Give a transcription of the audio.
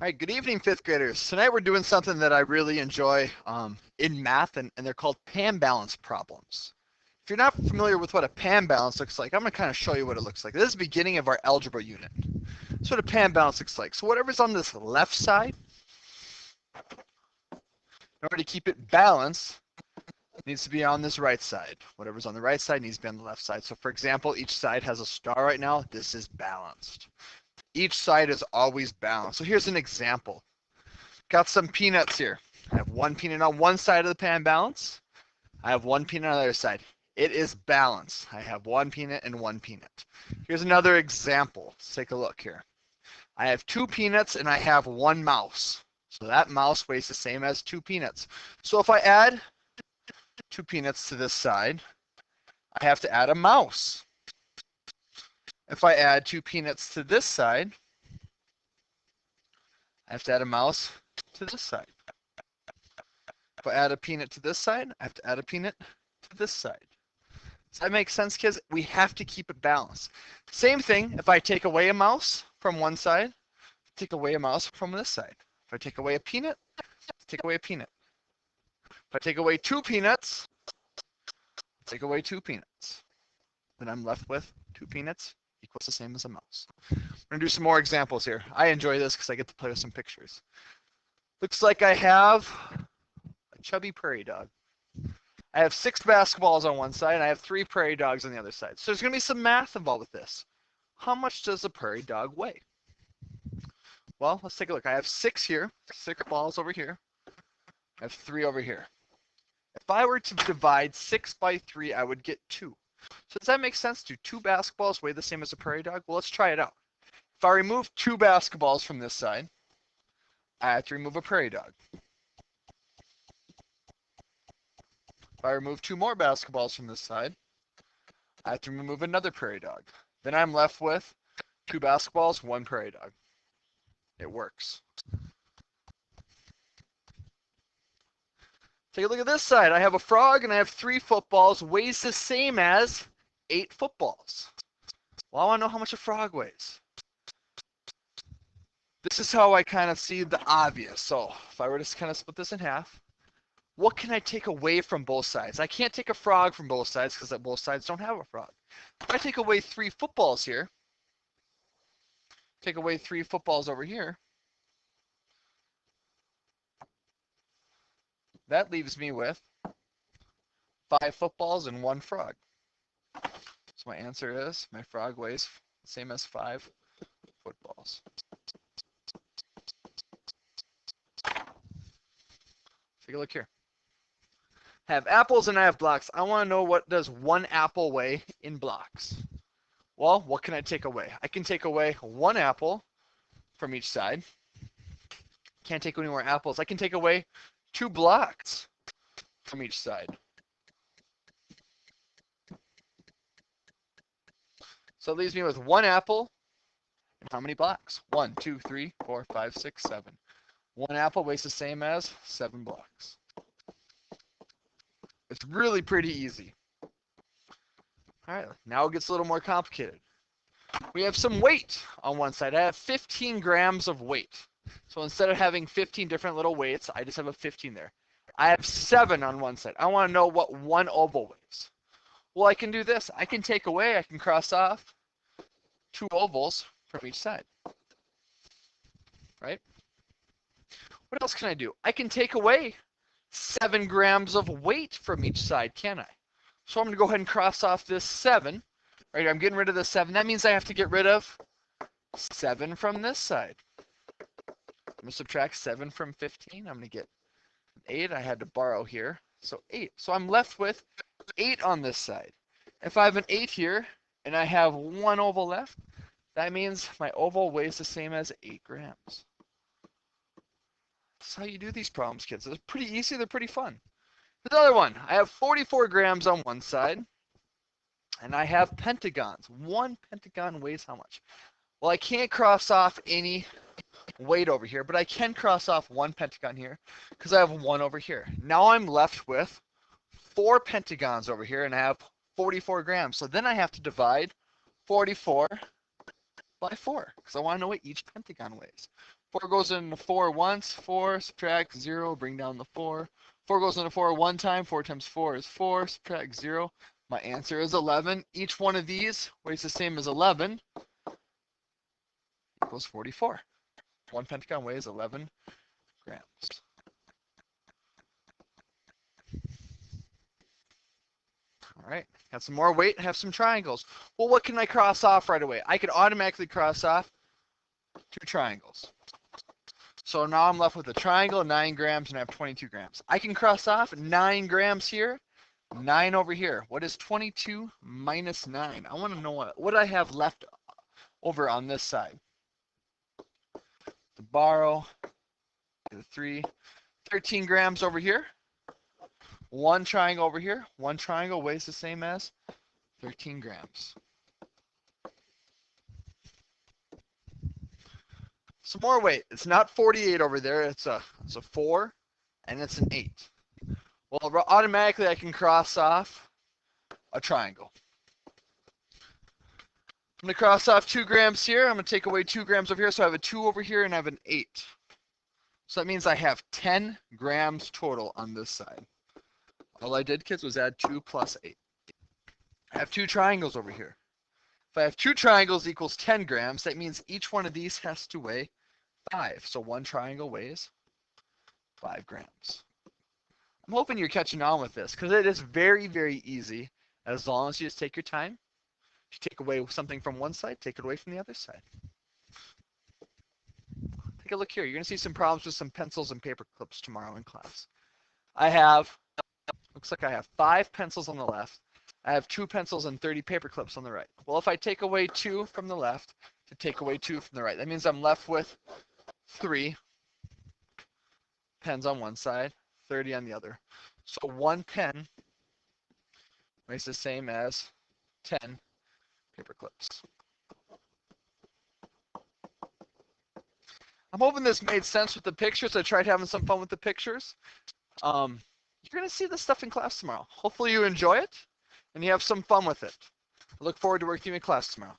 All right, good evening, fifth graders. Tonight we're doing something that I really enjoy in math, and they're called pan balance problems. If you're not familiar with what a pan balance looks like, I'm going to kind of show you what it looks like. This is the beginning of our algebra unit. That's what a pan balance looks like. So whatever's on this left side, in order to keep it balanced, needs to be on this right side. Whatever's on the right side needs to be on the left side. So for example, each side has a star right now. This is balanced. Each side is always balanced. So here's an example. Got some peanuts here. I have one peanut on one side of the pan balance. I have one peanut on the other side. It is balanced. I have one peanut and one peanut. Here's another example. Let's take a look here. I have two peanuts and I have one mouse. So that mouse weighs the same as two peanuts. So if I add two peanuts to this side, I have to add a mouse. If I add two peanuts to this side, I have to add a mouse to this side. If I add a peanut to this side, I have to add a peanut to this side. Does that make sense, kids? We have to keep it balanced. Same thing if I take away a mouse from one side, take away a mouse from this side. If I take away a peanut, take away a peanut. If I take away two peanuts, take away two peanuts. Then I'm left with two peanuts equals the same as a mouse. We're going to do some more examples here. I enjoy this because I get to play with some pictures. Looks like I have a chubby prairie dog. I have 6 basketballs on one side, and I have 3 prairie dogs on the other side. So there's going to be some math involved with this. How much does a prairie dog weigh? Well, let's take a look. I have 6 here, 6 balls over here. I have 3 over here. If I were to divide 6 by 3, I would get 2. So does that make sense? Do 2 basketballs weigh the same as a prairie dog? Well, let's try it out. If I remove 2 basketballs from this side, I have to remove a prairie dog. If I remove 2 more basketballs from this side, I have to remove another prairie dog. Then I'm left with 2 basketballs, 1 prairie dog. It works. Take a look at this side. I have a frog and I have 3 footballs. Weighs the same as 8 footballs. Well, I want to know how much a frog weighs. This is how I kind of see the obvious. So if I were to kind of split this in half, what can I take away from both sides? I can't take a frog from both sides because both sides don't have a frog. If I take away 3 footballs here, take away 3 footballs over here, that leaves me with 5 footballs and 1 frog. So my answer is my frog weighs the same as 5 footballs. Take a look here. I have apples and I have blocks. I want to know what does 1 apple weigh in blocks. Well, what can I take away? I can take away 1 apple from each side. Can't take any more apples. I can take away 2 blocks from each side. So it leaves me with 1 apple and how many blocks? 1, 2, 3, 4, 5, 6, 7. 1 apple weighs the same as 7 blocks. It's really pretty easy. All right, now it gets a little more complicated. We have some weight on one side. I have 15 grams of weight. So instead of having 15 different little weights, I just have a 15 there. I have 7 on one side. I want to know what 1 oval weighs. Well, I can do this. I can take away, I can cross off 2 ovals from each side. Right? What else can I do? I can take away 7 grams of weight from each side, can I? So I'm going to go ahead and cross off this 7. Right, I'm getting rid of the 7. That means I have to get rid of 7 from this side. I'm going to subtract 7 from 15. I'm going to get 8. I had to borrow here. So 8. So I'm left with 8 on this side. If I have an 8 here and I have 1 oval left, that means my oval weighs the same as 8 grams. That's how you do these problems, kids. They're pretty easy. They're pretty fun. Another one. I have 44 grams on one side, and I have pentagons. 1 pentagon weighs how much? Well, I can't cross off any weight over here, but I can cross off 1 pentagon here because I have 1 over here. Now I'm left with 4 pentagons over here, and I have 44 grams. So then I have to divide 44 by 4, because I want to know what each pentagon weighs. 4 goes into 4 once, 4, subtract 0, bring down the 4. 4 goes into 4 one time, 4 times 4 is 4, subtract 0. My answer is 11. Each one of these weighs the same as 11, equals 44. One pentagon weighs 11 grams. All right, got some more weight, have some triangles. Well, what can I cross off right away? I could automatically cross off 2 triangles. So now I'm left with a triangle, 9 grams, and I have 22 grams. I can cross off 9 grams here, 9 over here. What is 22 minus 9? I want to know what I have left over on this side. To borrow, get a 3, 13 grams over here. 1 triangle over here. 1 triangle weighs the same as 13 grams. Some more weight. It's not 48 over there. It's a 4, and it's an 8. Well, automatically I can cross off a triangle. I'm going to cross off 2 grams here. I'm going to take away 2 grams over here. So I have a 2 over here, and I have an 8. So that means I have 10 grams total on this side. All I did, kids, was add 2 plus 8. I have 2 triangles over here. If I have 2 triangles equals 10 grams, that means each one of these has to weigh 5. So 1 triangle weighs 5 grams. I'm hoping you're catching on with this, because it is very, very easy as long as you just take your time. If you take away something from one side, take it away from the other side. Take a look here. You're going to see some problems with some pencils and paper clips tomorrow in class. Looks like I have 5 pencils on the left. I have 2 pencils and 30 paper clips on the right. Well, if I take away 2 from the left to take away 2 from the right, that means I'm left with 3 pens on one side, 30 on the other. So 1 pen weighs the same as 10 paper clips. I'm hoping this made sense with the pictures. I tried having some fun with the pictures. You're going to see this stuff in class tomorrow. Hopefully you enjoy it and you have some fun with it. I look forward to working with you in class tomorrow.